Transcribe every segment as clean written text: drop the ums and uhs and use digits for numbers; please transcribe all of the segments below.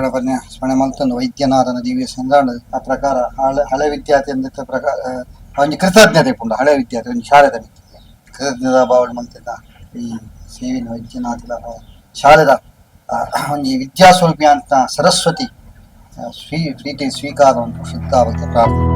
ಸ್ಮರಣೆ ಮಲ್ತೊಂದು ವೈದ್ಯನಾಥನ ದಿವ್ಯ ಸಂಗಾಂಡ ಆ ಪ್ರಕಾರ ಹಳೆ ವಿದ್ಯಾರ್ಥಿ ಅಂದ ಪ್ರಕಾರ ಒಂದು ಕೃತಜ್ಞತೆ ಪುಂಡ ಹಳೆ ವಿದ್ಯಾರ್ಥಿ ಒಂದು ಶಾಲೆದ ಕೃತಜ್ಞತಾ ಭಾವನೆ ಮಲ್ತಿದ್ದ ಈ ಸೇವಿನ ವೈದ್ಯನಾಥದ ಶಾಲೆದ ಒಂದು ವಿದ್ಯಾಸ್ವರೂಪಿ ಅಂತ ಸರಸ್ವತಿ ಪ್ರೀತಿ ಸ್ವೀಕಾರ ಒಂದು ಸಿದ್ಧಾವಕ್ಕೆ ಪ್ರಾರ್ಥನೆ.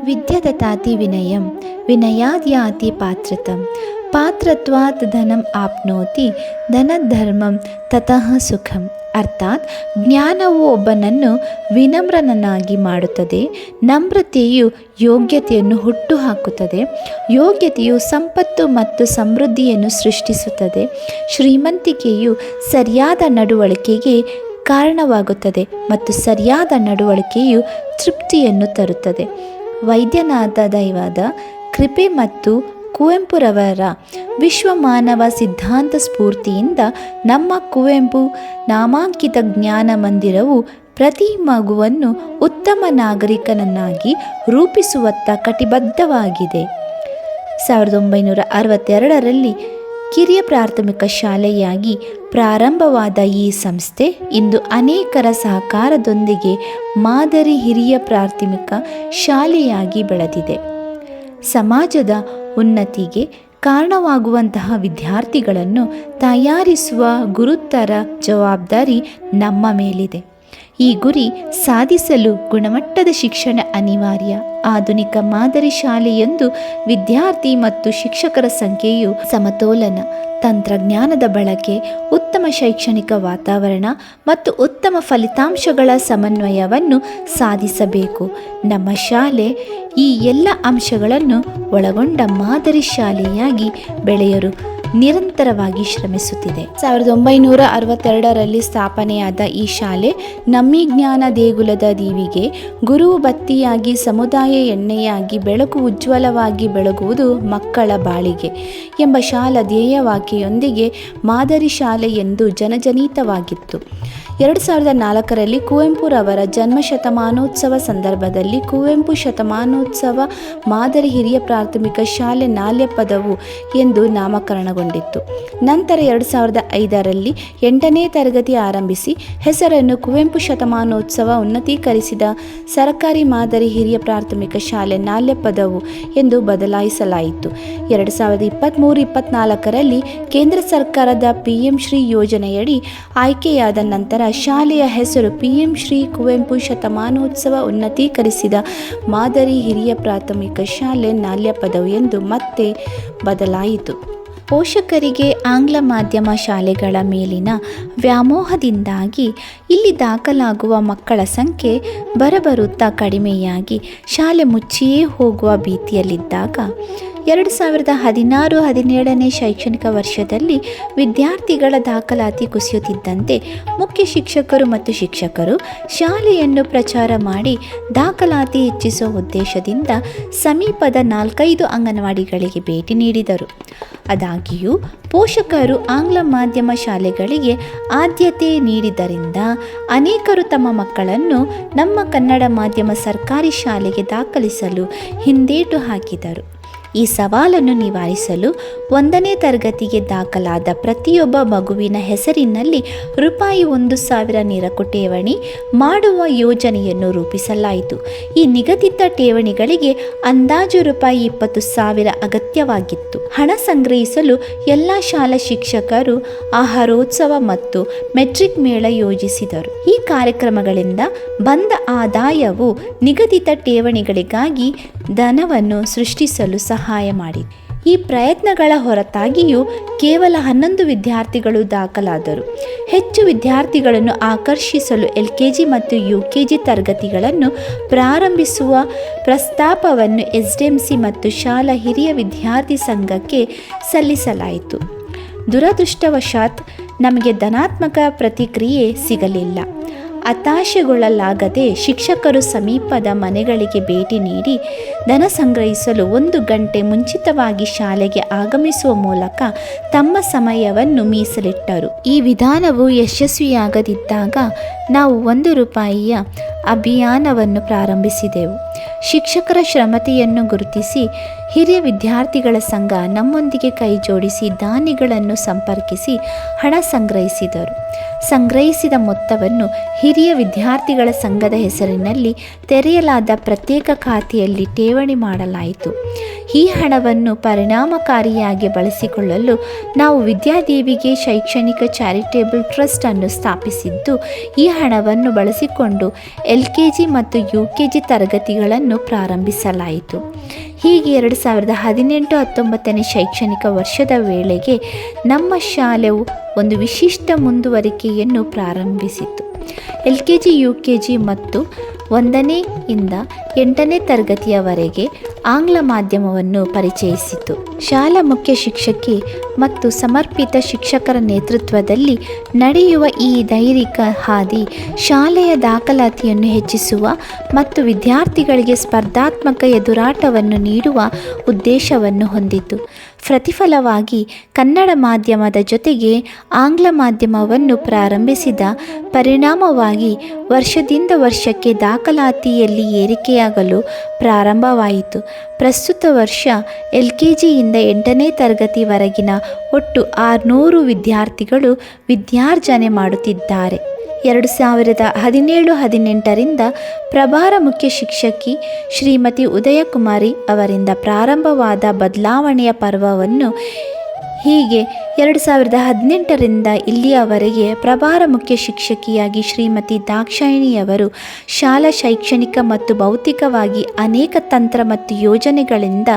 विद्याददाति विनयं विनयाद्याति पात्रतं पात्रत्वात् धनम् आप्नोति ಧನಧರ್ಮಂ ತತಃ ಸುಖಂ. ಅರ್ಥಾತ್ ಜ್ಞಾನವು ಒಬ್ಬನನ್ನು ವಿನಮ್ರನನ್ನಾಗಿ ಮಾಡುತ್ತದೆ, ನಮ್ರತೆಯು ಯೋಗ್ಯತೆಯನ್ನು ಹುಟ್ಟುಹಾಕುತ್ತದೆ, ಯೋಗ್ಯತೆಯು ಸಂಪತ್ತು ಮತ್ತು ಸಮೃದ್ಧಿಯನ್ನು ಸೃಷ್ಟಿಸುತ್ತದೆ, ಶ್ರೀಮಂತಿಕೆಯು ಸರಿಯಾದ ನಡವಳಿಕೆಗೆ ಕಾರಣವಾಗುತ್ತದೆ ಮತ್ತು ಸರಿಯಾದ ನಡವಳಿಕೆಯು ತೃಪ್ತಿಯನ್ನು ತರುತ್ತದೆ. ವೈದ್ಯನಾಥ ದೈವದ ಕೃಪೆ ಮತ್ತು ಕುವೆಂಪುರವರ ವಿಶ್ವಮಾನವ ಸಿದ್ಧಾಂತ ಸ್ಫೂರ್ತಿಯಿಂದ ನಮ್ಮ ಕುವೆಂಪು ನಾಮಾಂಕಿತ ಜ್ಞಾನ ಮಂದಿರವು ಪ್ರತಿ ಮಗುವನ್ನು ಉತ್ತಮ ನಾಗರಿಕನನ್ನಾಗಿ ರೂಪಿಸುವತ್ತ ಕಟಿಬದ್ಧವಾಗಿದೆ. 1962ರಲ್ಲಿ ಕಿರಿಯ ಪ್ರಾಥಮಿಕ ಶಾಲೆಯಾಗಿ ಪ್ರಾರಂಭವಾದ ಈ ಸಂಸ್ಥೆ ಇಂದು ಅನೇಕರ ಸಹಕಾರದೊಂದಿಗೆ ಮಾದರಿ ಹಿರಿಯ ಪ್ರಾಥಮಿಕ ಶಾಲೆಯಾಗಿ ಬೆಳೆದಿದೆ. ಸಮಾಜದ ಉನ್ನತಿಗೆ ಕಾರಣವಾಗುವಂತಹ ವಿದ್ಯಾರ್ಥಿಗಳನ್ನು ತಯಾರಿಸುವ ಗುರುತರ ಜವಾಬ್ದಾರಿ ನಮ್ಮ ಮೇಲಿದೆ. ಈ ಗುರಿ ಸಾಧಿಸಲು ಗುಣಮಟ್ಟದ ಶಿಕ್ಷಣ ಅನಿವಾರ್ಯ. ಆಧುನಿಕ ಮಾದರಿ ಶಾಲೆಯೊಂದು ವಿದ್ಯಾರ್ಥಿ ಮತ್ತು ಶಿಕ್ಷಕರ ಸಂಖ್ಯೆಯು ಸಮತೋಲನ, ತಂತ್ರಜ್ಞಾನದ ಬಳಕೆ, ಉತ್ತಮ ಶೈಕ್ಷಣಿಕ ವಾತಾವರಣ ಮತ್ತು ಉತ್ತಮ ಫಲಿತಾಂಶಗಳ ಸಮನ್ವಯವನ್ನು ಸಾಧಿಸಬೇಕು. ನಮ್ಮ ಶಾಲೆ ಈ ಎಲ್ಲ ಅಂಶಗಳನ್ನು ಒಳಗೊಂಡ ಮಾದರಿ ಶಾಲೆಯಾಗಿ ಬೆಳೆಯಲು ನಿರಂತರವಾಗಿ ಶ್ರಮಿಸುತ್ತಿದೆ. 1962ರಲ್ಲಿ ಸ್ಥಾಪನೆಯಾದ ಈ ಶಾಲೆ ನಮ್ಮಿ ಜ್ಞಾನ ದೇಗುಲದ ದೀವಿಗೆ ಗುರು ಬತ್ತಿಯಾಗಿ, ಸಮುದಾಯ ಎಣ್ಣೆಯಾಗಿ, ಬೆಳಕು ಉಜ್ವಲವಾಗಿ ಬೆಳಗುವುದು ಮಕ್ಕಳ ಬಾಳಿಗೆ ಎಂಬ ಶಾಲಾ ಧ್ಯೇಯವಾಕ್ಯದೊಂದಿಗೆ ಮಾದರಿ ಶಾಲೆ ಎಂದು ಜನಜನಿತವಾಗಿತ್ತು. 2004ರಲ್ಲಿ ಕುವೆಂಪುರವರ ಜನ್ಮ ಶತಮಾನೋತ್ಸವ ಸಂದರ್ಭದಲ್ಲಿ ಕುವೆಂಪು ಶತಮಾನೋತ್ಸವ ಮಾದರಿ ಹಿರಿಯ ಪ್ರಾಥಮಿಕ ಶಾಲೆ ನಾಲ್ಯಪದವು ಎಂದು ನಾಮಕರಣಗೊಂಡಿತ್ತು. ನಂತರ 2005ರಲ್ಲಿ 8ನೇ ತರಗತಿ ಆರಂಭಿಸಿ ಹೆಸರನ್ನು ಕುವೆಂಪು ಶತಮಾನೋತ್ಸವ ಉನ್ನತೀಕರಿಸಿದ ಸರ್ಕಾರಿ ಮಾದರಿ ಹಿರಿಯ ಪ್ರಾಥಮಿಕ ಶಾಲೆ ನಾಲ್ಯಪದವು ಎಂದು ಬದಲಾಯಿಸಲಾಯಿತು. 2023-24ರಲ್ಲಿ ಕೇಂದ್ರ ಸರ್ಕಾರದ PM ಶ್ರೀ ಯೋಜನೆಯಡಿ ಆಯ್ಕೆಯಾದ ನಂತರ ಶಾಲೆಯ ಹೆಸರು PM ಶ್ರೀ ಕುವೆಂಪು ಶತಮಾನೋತ್ಸವ ಉನ್ನತೀಕರಿಸಿದ ಮಾದರಿ ಹಿರಿಯ ಪ್ರಾಥಮಿಕ ಶಾಲೆ ನಾಲ್ಯಪದವು ಎಂದು ಮತ್ತೆ ಬದಲಾಯಿತು. ಪೋಷಕರಿಗೆ ಆಂಗ್ಲ ಮಾಧ್ಯಮ ಶಾಲೆಗಳ ಮೇಲಿನ ವ್ಯಾಮೋಹದಿಂದಾಗಿ ಇಲ್ಲಿ ದಾಖಲಾಗುವ ಮಕ್ಕಳ ಸಂಖ್ಯೆ ಬರಬರುತ್ತಾ ಕಡಿಮೆಯಾಗಿ ಶಾಲೆ ಮುಚ್ಚಿಯೇ ಹೋಗುವ ಭೀತಿಯಲ್ಲಿದ್ದಾಗ 2016-17ನೇ ಶೈಕ್ಷಣಿಕ ವರ್ಷದಲ್ಲಿ ವಿದ್ಯಾರ್ಥಿಗಳ ದಾಖಲಾತಿ ಕುಸಿಯುತ್ತಿದ್ದಂತೆ ಮುಖ್ಯ ಶಿಕ್ಷಕರು ಮತ್ತು ಶಿಕ್ಷಕರು ಶಾಲೆಯನ್ನು ಪ್ರಚಾರ ಮಾಡಿ ದಾಖಲಾತಿ ಹೆಚ್ಚಿಸುವ ಉದ್ದೇಶದಿಂದ ಸಮೀಪದ 4-5 ಅಂಗನವಾಡಿಗಳಿಗೆ ಭೇಟಿ ನೀಡಿದರು. ಆದಾಗ್ಯೂ ಪೋಷಕರು ಆಂಗ್ಲ ಮಾಧ್ಯಮ ಶಾಲೆಗಳಿಗೆ ಆದ್ಯತೆ ನೀಡಿದ್ದರಿಂದ ಅನೇಕರು ತಮ್ಮ ಮಕ್ಕಳನ್ನು ನಮ್ಮ ಕನ್ನಡ ಮಾಧ್ಯಮ ಸರ್ಕಾರಿ ಶಾಲೆಗೆ ದಾಖಲಿಸಲು ಹಿಂದೇಟು ಹಾಕಿದರು. ಈ ಸವಾಲನ್ನು ನಿವಾರಿಸಲು 1ನೇ ತರಗತಿಗೆ ದಾಖಲಾದ ಪ್ರತಿಯೊಬ್ಬ ಮಗುವಿನ ಹೆಸರಿನಲ್ಲಿ ₹1,000 ನೇರಕು ಠೇವಣಿ ಮಾಡುವ ಯೋಜನೆಯನ್ನು ರೂಪಿಸಲಾಯಿತು. ಈ ನಿಗದಿತ ಠೇವಣಿಗಳಿಗೆ ಅಂದಾಜು ₹20,000 ಅಗತ್ಯವಾಗಿತ್ತು. ಹಣ ಸಂಗ್ರಹಿಸಲು ಎಲ್ಲ ಶಾಲಾ ಶಿಕ್ಷಕರು ಆಹಾರೋತ್ಸವ ಮತ್ತು ಮೆಟ್ರಿಕ್ ಮೇಳ ಯೋಜಿಸಿದರು. ಈ ಕಾರ್ಯಕ್ರಮಗಳಿಂದ ಬಂದ ಆದಾಯವು ನಿಗದಿತ ಠೇವಣಿಗಳಿಗಾಗಿ ಧನವನ್ನು ಸೃಷ್ಟಿಸಲು ಸಹಾಯ ಮಾಡಿದೆ. ಈ ಪ್ರಯತ್ನಗಳ ಹೊರತಾಗಿಯೂ ಕೇವಲ 11 ವಿದ್ಯಾರ್ಥಿಗಳು ದಾಖಲಾದರು. ಹೆಚ್ಚು ವಿದ್ಯಾರ್ಥಿಗಳನ್ನು ಆಕರ್ಷಿಸಲು LKG ಮತ್ತು UKG ತರಗತಿಗಳನ್ನು ಪ್ರಾರಂಭಿಸುವ ಪ್ರಸ್ತಾಪವನ್ನು SDMC ಮತ್ತು ಶಾಲಾ ಹಿರಿಯ ವಿದ್ಯಾರ್ಥಿ ಸಂಘಕ್ಕೆ ಸಲ್ಲಿಸಲಾಯಿತು. ದುರದೃಷ್ಟವಶಾತ್ ನಮಗೆ ಧನಾತ್ಮಕ ಪ್ರತಿಕ್ರಿಯೆ ಸಿಗಲಿಲ್ಲ. ಹತಾಶೆಗೊಳ್ಳಲಾಗದೆ ಶಿಕ್ಷಕರು ಸಮೀಪದ ಮನೆಗಳಿಗೆ ಭೇಟಿ ನೀಡಿ ಧನ ಸಂಗ್ರಹಿಸಲು 1 ಗಂಟೆ ಮುಂಚಿತವಾಗಿ ಶಾಲೆಗೆ ಆಗಮಿಸುವ ಮೂಲಕ ತಮ್ಮ ಸಮಯವನ್ನು ಮೀಸಲಿಟ್ಟರು. ಈ ವಿಧಾನವು ಯಶಸ್ವಿಯಾಗದಿದ್ದಾಗ ನಾವು ₹1 ಅಭಿಯಾನವನ್ನು ಪ್ರಾರಂಭಿಸಿದೆವು. ಶಿಕ್ಷಕರ ಶ್ರಮತೆಯನ್ನು ಗುರುತಿಸಿ ಹಿರಿಯ ವಿದ್ಯಾರ್ಥಿಗಳ ಸಂಘ ನಮ್ಮೊಂದಿಗೆ ಕೈ ಜೋಡಿಸಿ ದಾನಿಗಳನ್ನು ಸಂಪರ್ಕಿಸಿ ಹಣ ಸಂಗ್ರಹಿಸಿದರು. ಸಂಗ್ರಹಿಸಿದ ಮೊತ್ತವನ್ನು ಹಿರಿಯ ವಿದ್ಯಾರ್ಥಿಗಳ ಸಂಘದ ಹೆಸರಿನಲ್ಲಿ ತೆರೆಯಲಾದ ಪ್ರತ್ಯೇಕ ಖಾತೆಯಲ್ಲಿ ಠೇವಣಿ ಮಾಡಲಾಯಿತು. ಈ ಹಣವನ್ನು ಪರಿಣಾಮಕಾರಿಯಾಗಿ ಬಳಸಿಕೊಳ್ಳಲು ನಾವು ವಿದ್ಯಾದೇವಿಗೆ ಶೈಕ್ಷಣಿಕ ಚಾರಿಟೇಬಲ್ ಟ್ರಸ್ಟ್ ಅನ್ನು ಸ್ಥಾಪಿಸಿದ್ದು, ಈ ಹಣವನ್ನು ಬಳಸಿಕೊಂಡು LKG ಮತ್ತು UKG ತರಗತಿಗಳನ್ನು ಪ್ರಾರಂಭಿಸಲಾಯಿತು. ಹೀಗೆ 2018-19ನೇ ಶೈಕ್ಷಣಿಕ ವರ್ಷದ ವೇಳೆಗೆ ನಮ್ಮ ಶಾಲೆಯು ಒಂದು ವಿಶಿಷ್ಟ ಮುಂದುವರಿಕೆಯನ್ನು ಪ್ರಾರಂಭಿಸಿತು. LKG, UKG ಮತ್ತು 1ನೇ ಇಂದ 8ನೇ ತರಗತಿಯವರೆಗೆ ಆಂಗ್ಲ ಮಾಧ್ಯಮವನ್ನು ಪರಿಚಯಿಸಿತು. ಶಾಲಾ ಮುಖ್ಯ ಶಿಕ್ಷಕಿ ಮತ್ತು ಸಮರ್ಪಿತ ಶಿಕ್ಷಕರ ನೇತೃತ್ವದಲ್ಲಿ ನಡೆಯುವ ಈ ಧೈರ್ಯಿಕ ಹಾದಿ ಶಾಲೆಯ ದಾಖಲಾತಿಯನ್ನು ಹೆಚ್ಚಿಸುವ ಮತ್ತು ವಿದ್ಯಾರ್ಥಿಗಳಿಗೆ ಸ್ಪರ್ಧಾತ್ಮಕ ಎದುರಾಟವನ್ನು ನೀಡುವ ಉದ್ದೇಶವನ್ನು ಹೊಂದಿತು. ಪ್ರತಿಫಲವಾಗಿ ಕನ್ನಡ ಮಾಧ್ಯಮದ ಜೊತೆಗೆ ಆಂಗ್ಲ ಮಾಧ್ಯಮವನ್ನು ಪ್ರಾರಂಭಿಸಿದ ಪರಿಣಾಮವಾಗಿ ವರ್ಷದಿಂದ ವರ್ಷಕ್ಕೆ ದಾಖಲಾತಿಯಲ್ಲಿ ಏರಿಕೆಯಾಗಲು ಪ್ರಾರಂಭವಾಯಿತು. ಪ್ರಸ್ತುತ ವರ್ಷ LKGಯಿಂದ 8ನೇ ತರಗತಿವರೆಗಿನ ಒಟ್ಟು 600 ವಿದ್ಯಾರ್ಥಿಗಳು ವಿದ್ಯಾರ್ಜನೆ ಮಾಡುತ್ತಿದ್ದಾರೆ. 2017-18ರಿಂದ ಪ್ರಭಾರ ಮುಖ್ಯ ಶಿಕ್ಷಕಿ ಶ್ರೀಮತಿ ಉದಯಕುಮಾರಿ ಅವರಿಂದ ಪ್ರಾರಂಭವಾದ ಬದಲಾವಣೆಯ ಪರ್ವವನ್ನು ಹೀಗೆ 2018ರಿಂದ ಇಲ್ಲಿಯವರೆಗೆ ಪ್ರಭಾರ ಮುಖ್ಯ ಶಿಕ್ಷಕಿಯಾಗಿ ಶ್ರೀಮತಿ ದಾಕ್ಷಾಯಿಣಿಯವರು ಶಾಲಾ ಶೈಕ್ಷಣಿಕ ಮತ್ತು ಭೌತಿಕವಾಗಿ ಅನೇಕ ತಂತ್ರ ಮತ್ತು ಯೋಜನೆಗಳಿಂದ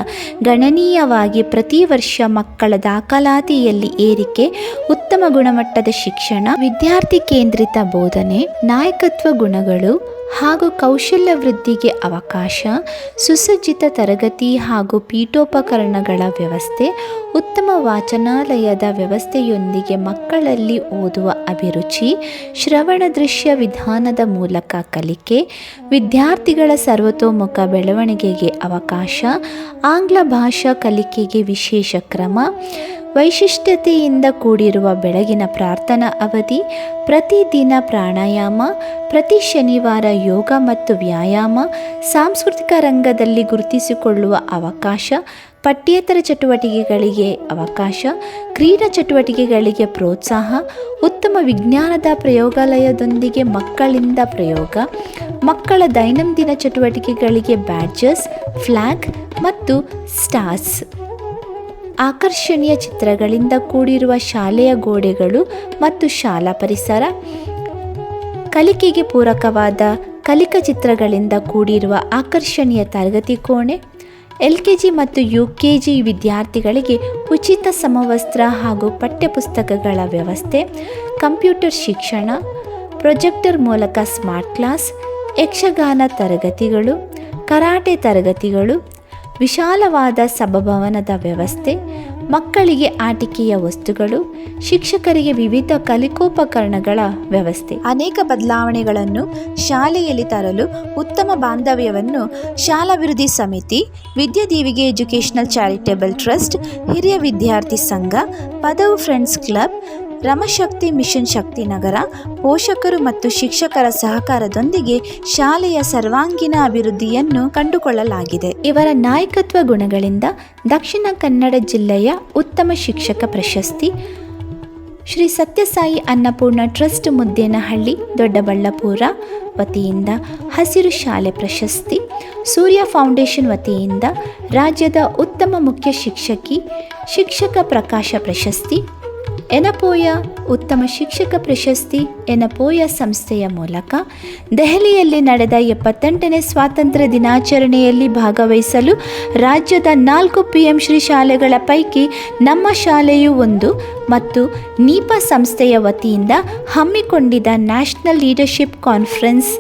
ಗಣನೀಯವಾಗಿ ಪ್ರತಿ ವರ್ಷ ಮಕ್ಕಳ ದಾಖಲಾತಿಯಲ್ಲಿ ಏರಿಕೆ, ಉತ್ತಮ ಗುಣಮಟ್ಟದ ಶಿಕ್ಷಣ, ವಿದ್ಯಾರ್ಥಿ ಕೇಂದ್ರಿತ ಬೋಧನೆ, ನಾಯಕತ್ವ ಗುಣಗಳು ಹಾಗೂ ಕೌಶಲ್ಯ ವೃದ್ಧಿಗೆ ಅವಕಾಶ, ಸುಸಜ್ಜಿತ ತರಗತಿ ಹಾಗೂ ಪೀಠೋಪಕರಣಗಳ ವ್ಯವಸ್ಥೆ, ಉತ್ತಮ ವಾಚನಾಲಯದ ವ್ಯವಸ್ಥೆಯೊಂದಿಗೆ ಮಕ್ಕಳಲ್ಲಿ ಓದುವ ಅಭಿರುಚಿ, ಶ್ರವಣ ದೃಶ್ಯ ವಿಧಾನದ ಮೂಲಕ ಕಲಿಕೆ, ವಿದ್ಯಾರ್ಥಿಗಳ ಸರ್ವತೋಮುಖ ಬೆಳವಣಿಗೆಗೆ ಅವಕಾಶ, ಆಂಗ್ಲ ಭಾಷಾ ಕಲಿಕೆಗೆ ವಿಶೇಷ ಕ್ರಮ, ವೈಶಿಷ್ಟ್ಯತೆಯಿಂದ ಕೂಡಿರುವ ಬೆಳಗಿನ ಪ್ರಾರ್ಥನಾ ಅವಧಿ, ಪ್ರತಿದಿನ ಪ್ರಾಣಾಯಾಮ, ಪ್ರತಿ ಶನಿವಾರ ಯೋಗ ಮತ್ತು ವ್ಯಾಯಾಮ, ಸಾಂಸ್ಕೃತಿಕ ರಂಗದಲ್ಲಿ ಗುರುತಿಸಿಕೊಳ್ಳುವ ಅವಕಾಶ, ಪಠ್ಯೇತರ ಚಟುವಟಿಕೆಗಳಿಗೆ ಅವಕಾಶ, ಕ್ರೀಡಾ ಚಟುವಟಿಕೆಗಳಿಗೆ ಪ್ರೋತ್ಸಾಹ, ಉತ್ತಮ ವಿಜ್ಞಾನದ ಪ್ರಯೋಗಾಲಯದೊಂದಿಗೆ ಮಕ್ಕಳಿಂದ ಪ್ರಯೋಗ, ಮಕ್ಕಳ ದೈನಂದಿನ ಚಟುವಟಿಕೆಗಳಿಗೆ ಬ್ಯಾಡ್ಜಸ್, ಫ್ಲ್ಯಾಗ್ ಮತ್ತು ಸ್ಟಾರ್ಸ್, ಆಕರ್ಷಣೀಯ ಚಿತ್ರಗಳಿಂದ ಕೂಡಿರುವ ಶಾಲೆಯ ಗೋಡೆಗಳು ಮತ್ತು ಶಾಲಾ ಪರಿಸರ, ಕಲಿಕೆಗೆ ಪೂರಕವಾದ ಕಲಿಕಾ ಚಿತ್ರಗಳಿಂದ ಕೂಡಿರುವ ಆಕರ್ಷಣೀಯ ತರಗತಿ ಕೋಣೆ, LKG ಮತ್ತು UKG ವಿದ್ಯಾರ್ಥಿಗಳಿಗೆ ಉಚಿತ ಸಮವಸ್ತ್ರ ಹಾಗೂ ಪಠ್ಯಪುಸ್ತಕಗಳ ವ್ಯವಸ್ಥೆ, ಕಂಪ್ಯೂಟರ್ ಶಿಕ್ಷಣ, ಪ್ರೊಜೆಕ್ಟರ್ ಮೂಲಕ ಸ್ಮಾರ್ಟ್ ಕ್ಲಾಸ್, ಯಕ್ಷಗಾನ ತರಗತಿಗಳು, ಕರಾಟೆ ತರಗತಿಗಳು, ವಿಶಾಲವಾದ ಸಭಾಭವನದ ವ್ಯವಸ್ಥೆ, ಮಕ್ಕಳಿಗೆ ಆಟಿಕೆಯ ವಸ್ತುಗಳು, ಶಿಕ್ಷಕರಿಗೆ ವಿವಿಧ ಕಲಿಕೋಪಕರಣಗಳ ವ್ಯವಸ್ಥೆ. ಅನೇಕ ಬದಲಾವಣೆಗಳನ್ನು ಶಾಲೆಯಲ್ಲಿ ತರಲು ಉತ್ತಮ ಬಾಂಧವ್ಯವನ್ನು ಶಾಲಾಭಿವೃದ್ಧಿ ಸಮಿತಿ, ವಿದ್ಯಾದೀವಿಗೆ ಎಜುಕೇಷನಲ್ ಚಾರಿಟೇಬಲ್ ಟ್ರಸ್ಟ್, ಹಿರಿಯ ವಿದ್ಯಾರ್ಥಿ ಸಂಘ, ಪದವು ಫ್ರೆಂಡ್ಸ್ ಕ್ಲಬ್, ರಮಶಕ್ತಿ ಮಿಷನ್ ಶಕ್ತಿನಗರ, ಪೋಷಕರು ಮತ್ತು ಶಿಕ್ಷಕರ ಸಹಕಾರದೊಂದಿಗೆ ಶಾಲೆಯ ಸರ್ವಾಂಗೀಣ ಅಭಿವೃದ್ಧಿಯನ್ನು ಕಂಡುಕೊಳ್ಳಲಾಗಿದೆ. ಇವರ ನಾಯಕತ್ವ ಗುಣಗಳಿಂದ ದಕ್ಷಿಣ ಕನ್ನಡ ಜಿಲ್ಲೆಯ ಉತ್ತಮ ಶಿಕ್ಷಕ ಪ್ರಶಸ್ತಿ, ಶ್ರೀ ಸತ್ಯಸಾಯಿ ಅನ್ನಪೂರ್ಣ ಟ್ರಸ್ಟ್ ಮುದ್ದೇನಹಳ್ಳಿ ದೊಡ್ಡಬಳ್ಳಾಪುರ ವತಿಯಿಂದ ಹಸಿರು ಶಾಲೆ ಪ್ರಶಸ್ತಿ, ಸೂರ್ಯ ಫೌಂಡೇಶನ್ ವತಿಯಿಂದ ರಾಜ್ಯದ ಉತ್ತಮ ಮುಖ್ಯ ಶಿಕ್ಷಕಿ ಶಿಕ್ಷಕ ಪ್ರಕಾಶ ಪ್ರಶಸ್ತಿ, ಎನಪೋಯ ಉತ್ತಮ ಶಿಕ್ಷಕ ಪ್ರಶಸ್ತಿ ಎನಪೋಯ ಸಂಸ್ಥೆಯ ಮೂಲಕ ದೆಹಲಿಯಲ್ಲಿ ನಡೆದ 78ನೇ ಸ್ವಾತಂತ್ರ್ಯ ದಿನಾಚರಣೆಯಲ್ಲಿ ಭಾಗವಹಿಸಲು ರಾಜ್ಯದ 4 PM ಶ್ರೀ ಶಾಲೆಗಳ ಪೈಕಿ ನಮ್ಮ ಶಾಲೆಯೂ ಒಂದು ಮತ್ತು ನೀಪಾ ಸಂಸ್ಥೆಯ ವತಿಯಿಂದ ಹಮ್ಮಿಕೊಂಡಿದ್ದ ನ್ಯಾಷನಲ್ ಲೀಡರ್ಶಿಪ್ ಕಾನ್ಫರೆನ್ಸ್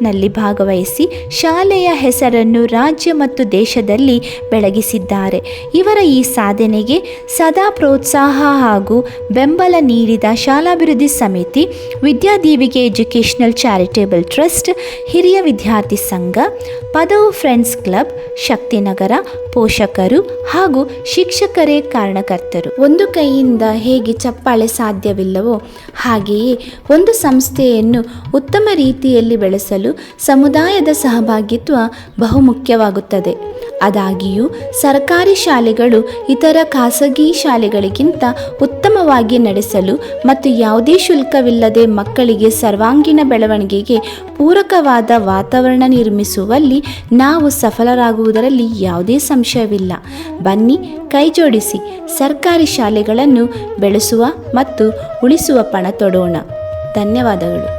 ನಲ್ಲಿ ಭಾಗವಹಿಸಿ ಶಾಲೆಯ ಹೆಸರನ್ನು ರಾಜ್ಯ ಮತ್ತು ದೇಶದಲ್ಲಿ ಬೆಳಗಿಸಿದ್ದಾರೆ. ಇವರ ಈ ಸಾಧನೆಗೆ ಸದಾ ಪ್ರೋತ್ಸಾಹ ಹಾಗೂ ಬೆಂಬಲ ನೀಡಿದ ಶಾಲಾಭಿವೃದ್ಧಿ ಸಮಿತಿ, ವಿದ್ಯಾದೀವಿಗೆ ಎಜುಕೇಷನಲ್ ಚಾರಿಟೇಬಲ್ ಟ್ರಸ್ಟ್, ಹಿರಿಯ ವಿದ್ಯಾರ್ಥಿ ಸಂಘ, ಪದವು ಫ್ರೆಂಡ್ಸ್ ಕ್ಲಬ್, ಶಕ್ತಿನಗರ, ಪೋಷಕರು ಹಾಗೂ ಶಿಕ್ಷಕರೇ ಕಾರಣಕರ್ತರು. ಒಂದು ಕೈಯಿಂದ ಹೇಗೆ ಚಪ್ಪಾಳೆ ಸಾಧ್ಯವಿಲ್ಲವೋ ಹಾಗೆಯೇ ಒಂದು ಸಂಸ್ಥೆಯನ್ನು ಉತ್ತಮ ರೀತಿಯಲ್ಲಿ ಬೆಳೆಸಲು ಸಮುದಾಯದ ಸಹಭಾಗಿತ್ವ ಬಹುಮುಖ್ಯವಾಗುತ್ತದೆ. ಆದಾಗ್ಯೂ ಸರ್ಕಾರಿ ಶಾಲೆಗಳು ಇತರ ಖಾಸಗಿ ಶಾಲೆಗಳಿಗಿಂತ ಉತ್ತಮವಾಗಿ ನಡೆಸಲು ಮತ್ತು ಯಾವುದೇ ಶುಲ್ಕವಿಲ್ಲದೆ ಮಕ್ಕಳಿಗೆ ಸರ್ವಾಂಗೀಣ ಬೆಳವಣಿಗೆಗೆ ಪೂರಕವಾದ ವಾತಾವರಣ ನಿರ್ಮಿಸುವಲ್ಲಿ ನಾವು ಸಫಲರಾಗುವುದರಲ್ಲಿ ಯಾವುದೇ ಸಂಶಯವಿಲ್ಲ. ಬನ್ನಿ ಕೈಜೋಡಿಸಿ ಸರ್ಕಾರಿ ಶಾಲೆಗಳನ್ನು ಬೆಳೆಸುವ ಮತ್ತು ಉಳಿಸುವ ಪಣ ತೊಡೋಣ. ಧನ್ಯವಾದಗಳು.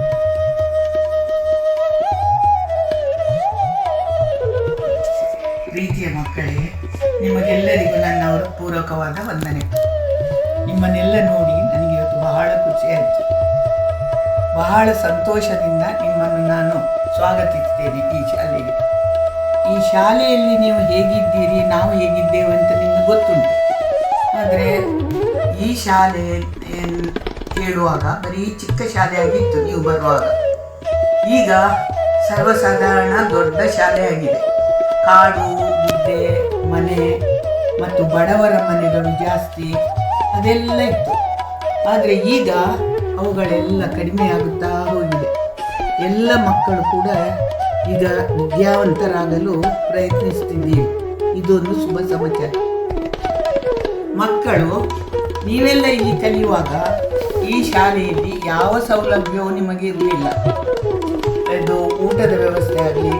ಪ್ರೀತಿಯ ಮಕ್ಕಳೇ, ನಿಮಗೆಲ್ಲರಿಗೂ ನನ್ನ ಪೂರಕವಾದ ವಂದನೆ. ನಿಮ್ಮನ್ನೆಲ್ಲ ನೋಡಿ ನನಗೆ ಇವತ್ತು ಬಹಳ ಖುಷಿಯಾಯಿತು. ಬಹಳ ಸಂತೋಷದಿಂದ ನಿಮ್ಮನ್ನು ನಾನು ಸ್ವಾಗತಿಸ್ತೇನೆ ಈ ಶಾಲೆಗೆ. ಈ ಶಾಲೆಯಲ್ಲಿ ನೀವು ಹೇಗಿದ್ದೀರಿ, ನಾವು ಹೇಗಿದ್ದೇವೆ ಅಂತ ನಿಮಗೆ ಗೊತ್ತುಂಟು. ಆದರೆ ಈ ಶಾಲೆ ಹೇಳುವಾಗ ಬರೀ ಚಿಕ್ಕ ಶಾಲೆಯಾಗಿತ್ತು ನೀವು ಬರುವಾಗ. ಈಗ ಸರ್ವಸಾಧಾರಣ ದೊಡ್ಡ ಶಾಲೆಯಾಗಿದೆ. ಕಾಡು, ಗುಡ್ಡೆ, ಮನೆ ಮತ್ತು ಬಡವರ ಮನೆಗಳು ಜಾಸ್ತಿ ಅದೆಲ್ಲ ಇತ್ತು. ಆದರೆ ಈಗ ಅವುಗಳೆಲ್ಲ ಕಡಿಮೆಯಾಗುತ್ತಾ ಹೋಗಿದೆ. ಎಲ್ಲ ಮಕ್ಕಳು ಕೂಡ ಈಗ ವಿದ್ಯಾವಂತರಾಗಲು ಪ್ರಯತ್ನಿಸ್ತಿದ್ದೀವಿ. ಇದೊಂದು ಶುಭ ಸಮಾಚಾರ. ಮಕ್ಕಳು ನೀವೆಲ್ಲ ಇಲ್ಲಿ ಕಲಿಯುವಾಗ ಈ ಶಾಲೆಯಲ್ಲಿ ಯಾವ ಸೌಲಭ್ಯವೂ ನಿಮಗೆ ಇರಲಿಲ್ಲ. ಇದು ಊಟದ ವ್ಯವಸ್ಥೆ ಆಗಲಿ,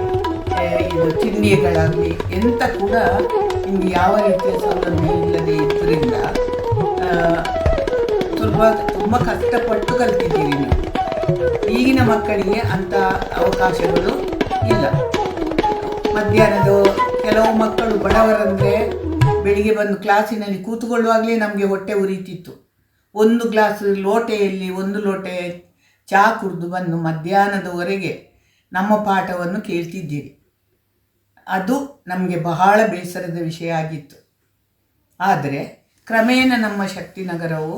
ಇದು ತಿಂಡಿಗಳಾಗಲಿ ಎಂತ ಕೂಡ ನಿಮಗೆ ಯಾವ ರೀತಿಯ ಸೌಲಭ್ಯ ಇಲ್ಲದೆ ಇದ್ದರಿಂದ ತುಂಬ ಕಷ್ಟಪಟ್ಟು ಕಲ್ತಿದ್ದೀರಿ ನೀವು. ಈಗಿನ ಮಕ್ಕಳಿಗೆ ಅಂಥ ಅವಕಾಶಗಳು ಇಲ್ಲ. ಮಧ್ಯಾಹ್ನದ ಕೆಲವು ಮಕ್ಕಳು ಬಡವರಂದರೆ ಬೆಳಿಗ್ಗೆ ಬಂದು ಕ್ಲಾಸಿನಲ್ಲಿ ಕೂತ್ಕೊಳ್ಳುವಾಗಲೇ ನಮಗೆ ಹೊಟ್ಟೆ ಉರಿತಿತ್ತು. ಒಂದು ಗ್ಲಾಸ್ ಲೋಟೆಯಲ್ಲಿ 1 ಲೋಟೆ ಚಹಾ ಕುಡಿದು ಬಂದು ಮಧ್ಯಾಹ್ನದವರೆಗೆ ನಮ್ಮ ಪಾಠವನ್ನು ಕೇಳ್ತಿದ್ದೀರಿ. ಅದು ನಮಗೆ ಬಹಳ ಬೇಸರದ ವಿಷಯ ಆಗಿತ್ತು. ಆದರೆ ಕ್ರಮೇಣ ನಮ್ಮ ಶಕ್ತಿನಗರವು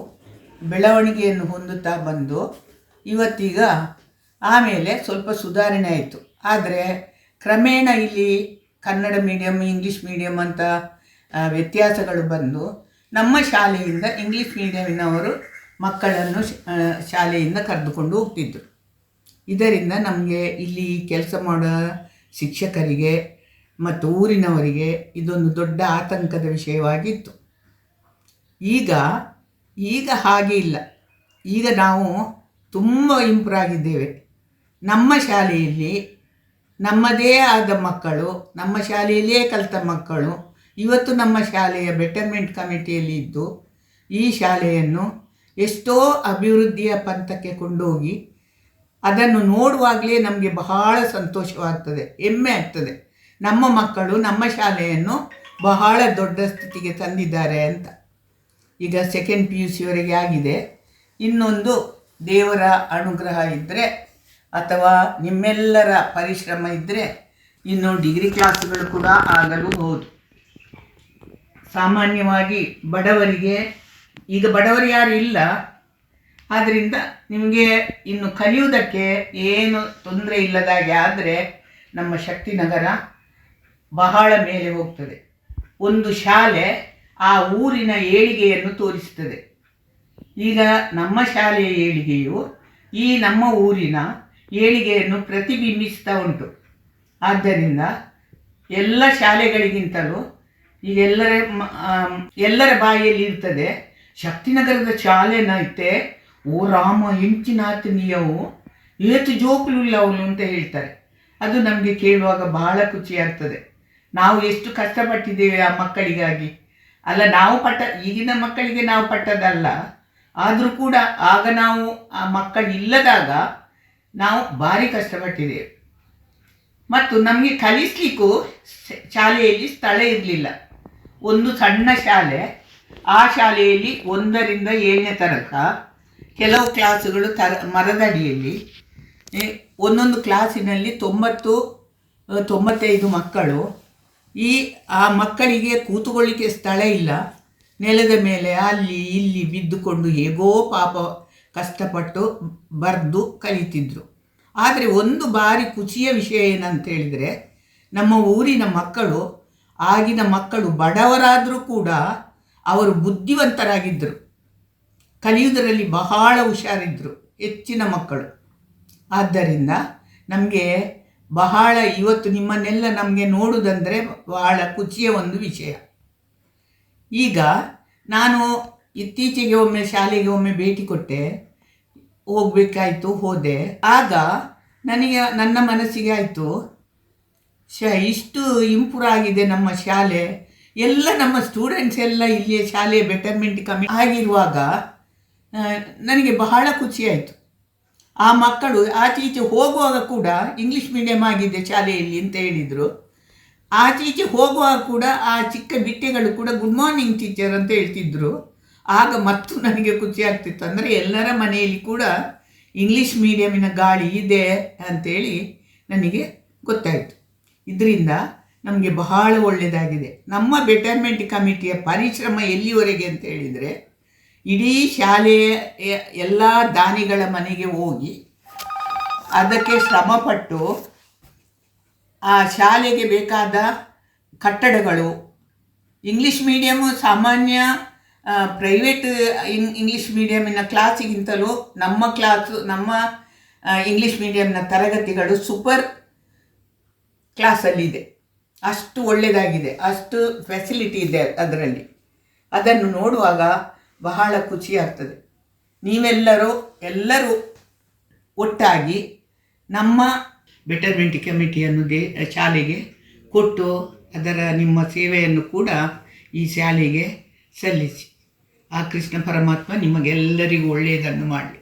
ಬೆಳವಣಿಗೆಯನ್ನು ಹೊಂದುತ್ತಾ ಬಂದು ಇವತ್ತೀಗ ಆಮೇಲೆ ಸ್ವಲ್ಪ ಸುಧಾರಣೆ ಆಯಿತು. ಆದರೆ ಕ್ರಮೇಣ ಇಲ್ಲಿ ಕನ್ನಡ ಮೀಡಿಯಮ್, ಇಂಗ್ಲೀಷ್ ಮೀಡಿಯಮ್ ಅಂತ ವ್ಯತ್ಯಾಸಗಳು ಬಂದು ನಮ್ಮ ಶಾಲೆಯಿಂದ ಇಂಗ್ಲೀಷ್ ಮೀಡಿಯಮಿನವರು ಮಕ್ಕಳನ್ನು ಶಾಲೆಯಿಂದ ಕರೆದುಕೊಂಡು ಹೋಗ್ತಿದ್ದರು. ಇದರಿಂದ ನಮಗೆ ಇಲ್ಲಿ ಕೆಲಸ ಮಾಡೋ ಶಿಕ್ಷಕರಿಗೆ ಮತ್ತು ಊರಿನವರಿಗೆ ಇದೊಂದು ದೊಡ್ಡ ಆತಂಕದ ವಿಷಯವಾಗಿತ್ತು. ಈಗ ಹಾಗೆ ಇಲ್ಲ. ಈಗ ನಾವು ತುಂಬ ಇಂಪ್ರೂವ್ ಆಗಿದ್ದೇವೆ. ನಮ್ಮ ಶಾಲೆಯಲ್ಲಿ ನಮ್ಮದೇ ಆದ ಮಕ್ಕಳು, ನಮ್ಮ ಶಾಲೆಯಲ್ಲಿಯೇ ಕಲಿತ ಮಕ್ಕಳು ಇವತ್ತು ನಮ್ಮ ಶಾಲೆಯ ಬೆಟರ್ಮೆಂಟ್ ಕಮಿಟಿಯಲ್ಲಿ ಇದ್ದು ಈ ಶಾಲೆಯನ್ನು ಎಷ್ಟೋ ಅಭಿವೃದ್ಧಿಯ ಪಂಥಕ್ಕೆ ಕೊಂಡೋಗಿ ಅದನ್ನು ನೋಡುವಾಗಲೇ ನಮಗೆ ಬಹಳ ಸಂತೋಷವಾಗ್ತದೆ, ಹೆಮ್ಮೆ ಆಗ್ತದೆ. ನಮ್ಮ ಮಕ್ಕಳು ನಮ್ಮ ಶಾಲೆಯನ್ನು ಬಹಳ ದೊಡ್ಡ ಸ್ಥಿತಿಗೆ ತಂದಿದ್ದಾರೆ ಅಂತ. ಈಗ ಸೆಕೆಂಡ್ PUC ವರೆಗೆ ಆಗಿದೆ. ಇನ್ನೊಂದು ದೇವರ ಅನುಗ್ರಹ ಇದ್ದರೆ ಅಥವಾ ನಿಮ್ಮೆಲ್ಲರ ಪರಿಶ್ರಮ ಇದ್ದರೆ ಇನ್ನು ಡಿಗ್ರಿ ಕ್ಲಾಸುಗಳು ಕೂಡ ಆಗಲು ಹೌದು. ಸಾಮಾನ್ಯವಾಗಿ ಬಡವರಿಗೆ, ಈಗ ಬಡವರು ಯಾರು ಇಲ್ಲ, ಆದ್ದರಿಂದ ನಿಮಗೆ ಇನ್ನು ಕಲಿಯುವುದಕ್ಕೆ ಏನು ತೊಂದರೆ ಇಲ್ಲದಾಗೆ ಆದರೆ ನಮ್ಮ ಶಕ್ತಿನಗರ ಬಹಳ ಮೇಲೆ ಹೋಗ್ತದೆ. ಒಂದು ಶಾಲೆ ಆ ಊರಿನ ಏಳಿಗೆಯನ್ನು ತೋರಿಸ್ತದೆ. ಈಗ ನಮ್ಮ ಶಾಲೆಯ ಏಳಿಗೆಯು ಈ ನಮ್ಮ ಊರಿನ ಏಳಿಗೆಯನ್ನು ಪ್ರತಿಬಿಂಬಿಸ್ತಾ ಉಂಟು. ಆದ್ದರಿಂದ ಎಲ್ಲ ಶಾಲೆಗಳಿಗಿಂತಲೂ ಈಗ ಎಲ್ಲರ ಬಾಯಿಯಲ್ಲಿ ಇರ್ತದೆ, ಶಕ್ತಿನಗರದ ಶಾಲೆನೈತೆ ಓ ರಾಮ ಹೆಂಚಿನಾತ್ ನೀಯವು ಏತು ಜೋಕುಲಿಲ್ಲ ಅವನು ಅಂತ ಹೇಳ್ತಾರೆ. ಅದು ನಮಗೆ ಕೇಳುವಾಗ ಬಹಳ ಖುಷಿ ಆಗ್ತದೆ. ನಾವು ಎಷ್ಟು ಕಷ್ಟಪಟ್ಟಿದ್ದೇವೆ ಆ ಮಕ್ಕಳಿಗಾಗಿ. ಅಲ್ಲ, ನಾವು ಈಗಿನ ಮಕ್ಕಳಿಗೆ ನಾವು ಪಟ್ಟದಲ್ಲ, ಆದರೂ ಕೂಡ ಆಗ ನಾವು ಆ ಮಕ್ಕಳು ಇಲ್ಲದಾಗ ನಾವು ಭಾರಿ ಕಷ್ಟಪಟ್ಟಿದ್ದೇವೆ. ಮತ್ತು ನಮಗೆ ಕಲಿಸ್ಲಿಕ್ಕೂ ಶಾಲೆಯಲ್ಲಿ ಸ್ಥಳ ಇರಲಿಲ್ಲ. ಒಂದು ಸಣ್ಣ ಶಾಲೆ, ಆ ಶಾಲೆಯಲ್ಲಿ 1ರಿಂದ 7ನೇ ತನಕ ಕೆಲವು ಕ್ಲಾಸುಗಳು ಮರದಡಿಯಲ್ಲಿ, ಒಂದೊಂದು ಕ್ಲಾಸಿನಲ್ಲಿ 90-95 ಮಕ್ಕಳು. ಆ ಮಕ್ಕಳಿಗೆ ಕೂತುಕೊಳ್ಳಿಕ್ಕೆ ಸ್ಥಳ ಇಲ್ಲ. ನೆಲದ ಮೇಲೆ ಅಲ್ಲಿ ಇಲ್ಲಿ ಬಿದ್ದುಕೊಂಡು ಹೇಗೋ ಪಾಪ ಕಷ್ಟಪಟ್ಟು ಬರೆದು ಕಲಿತಿದ್ರು. ಆದರೆ ಒಂದು ಬಾರಿ ಖುಷಿಯ ವಿಷಯ ಏನಂತ ಹೇಳಿದರೆ, ನಮ್ಮ ಊರಿನ ಮಕ್ಕಳು, ಆಗಿನ ಮಕ್ಕಳು ಬಡವರಾದರೂ ಕೂಡ ಅವರು ಬುದ್ಧಿವಂತರಾಗಿದ್ದರು, ಕಲಿಯುವುದರಲ್ಲಿ ಬಹಳ ಹುಷಾರಿದ್ದರು ಹೆಚ್ಚಿನ ಮಕ್ಕಳು. ಆದ್ದರಿಂದ ನಮಗೆ ಬಹಳ ಇವತ್ತು ನಿಮ್ಮನ್ನೆಲ್ಲ ನಮಗೆ ನೋಡುವುದಂದರೆ ಬಹಳ ಖುಷಿಯ ಒಂದು ವಿಷಯ. ಈಗ ನಾನು ಇತ್ತೀಚೆಗೆ ಒಮ್ಮೆ ಶಾಲೆಗೆ ಭೇಟಿ ಕೊಟ್ಟೆ, ಹೋಗಬೇಕಾಯಿತು, ಹೋದೆ. ಆಗ ನನಗೆ ನನ್ನ ಮನಸ್ಸಿಗೆ ಆಯಿತು, ಇಷ್ಟು ಇಂಪ್ರೂವ್ ಆಗಿದೆ ನಮ್ಮ ಶಾಲೆ, ಎಲ್ಲ ನಮ್ಮ ಸ್ಟೂಡೆಂಟ್ಸ್ ಎಲ್ಲ ಇಲ್ಲಿಯ ಶಾಲೆಯ ಬೆಟರ್ಮೆಂಟ್ ಕಮ್ಮಿ ಆಗಿರುವಾಗ ನನಗೆ ಬಹಳ ಖುಷಿಯಾಯಿತು. ಆ ಮಕ್ಕಳು ಆಚೀಚೆ ಹೋಗುವಾಗ ಕೂಡ ಇಂಗ್ಲೀಷ್ ಮೀಡಿಯಮ್ ಆಗಿದೆ ಶಾಲೆಯಲ್ಲಿ ಅಂತ ಹೇಳಿದರು. ಆಚೀಚೆ ಹೋಗುವಾಗ ಕೂಡ ಆ ಚಿಕ್ಕ ಬಿಟ್ಟೆಗಳು ಕೂಡ ಗುಡ್ ಮಾರ್ನಿಂಗ್ ಟೀಚರ್ ಅಂತ ಹೇಳ್ತಿದ್ರು. ಆಗ ಮತ್ತು ನನಗೆ ಖುಷಿ ಆಗ್ತಿತ್ತು, ಅಂದರೆ ಎಲ್ಲರ ಮನೆಯಲ್ಲಿ ಕೂಡ ಇಂಗ್ಲೀಷ್ ಮೀಡಿಯಮಿನ ಗಾಳಿ ಇದೆ ಅಂಥೇಳಿ ನನಗೆ ಗೊತ್ತಾಯಿತು. ಇದರಿಂದ ನಮಗೆ ಬಹಳ ಒಳ್ಳೆಯದಾಗಿದೆ. ನಮ್ಮ ಬೆಟರ್ಮೆಂಟ್ ಕಮಿಟಿಯ ಪರಿಶ್ರಮ ಎಲ್ಲಿವರೆಗೆ ಅಂತ ಹೇಳಿದರೆ, ಇಡೀ ಶಾಲೆಯ ಎಲ್ಲ ದಾನಿಗಳ ಮನೆಗೆ ಹೋಗಿ ಅದಕ್ಕೆ ಶ್ರಮಪಟ್ಟು ಆ ಶಾಲೆಗೆ ಬೇಕಾದ ಕಟ್ಟಡಗಳು, ಇಂಗ್ಲೀಷ್ ಮೀಡಿಯಮ್ಮು ಸಾಮಾನ್ಯ ಪ್ರೈವೇಟ್ ಇಂಗ್ಲೀಷ್ ಮೀಡಿಯಮಿನ ಕ್ಲಾಸಿಗಿಂತಲೂ ನಮ್ಮ ಇಂಗ್ಲೀಷ್ ಮೀಡಿಯಮ್ನ ತರಗತಿಗಳು ಸೂಪರ್ ಕ್ಲಾಸಲ್ಲಿದೆ. ಅಷ್ಟು ಒಳ್ಳೆಯದಾಗಿದೆ, ಅಷ್ಟು ಫೆಸಿಲಿಟಿ ಇದೆ ಅದರಲ್ಲಿ. ಅದನ್ನು ನೋಡುವಾಗ ಬಹಳ ಖುಷಿಯಾಗ್ತದೆ. ಎಲ್ಲರೂ ಒಟ್ಟಾಗಿ ನಮ್ಮ ಬೆಟರ್ಮೆಂಟ್ ಕಮಿಟಿಯನ್ನು ಶಾಲೆಗೆ ಕೊಟ್ಟು ಅದರ ನಿಮ್ಮ ಸೇವೆಯನ್ನು ಕೂಡ ಈ ಶಾಲೆಗೆ ಸಲ್ಲಿಸಿ. ಆ ಕೃಷ್ಣ ಪರಮಾತ್ಮ ನಿಮಗೆಲ್ಲರಿಗೂ ಒಳ್ಳೆಯದನ್ನು ಮಾಡಲಿ.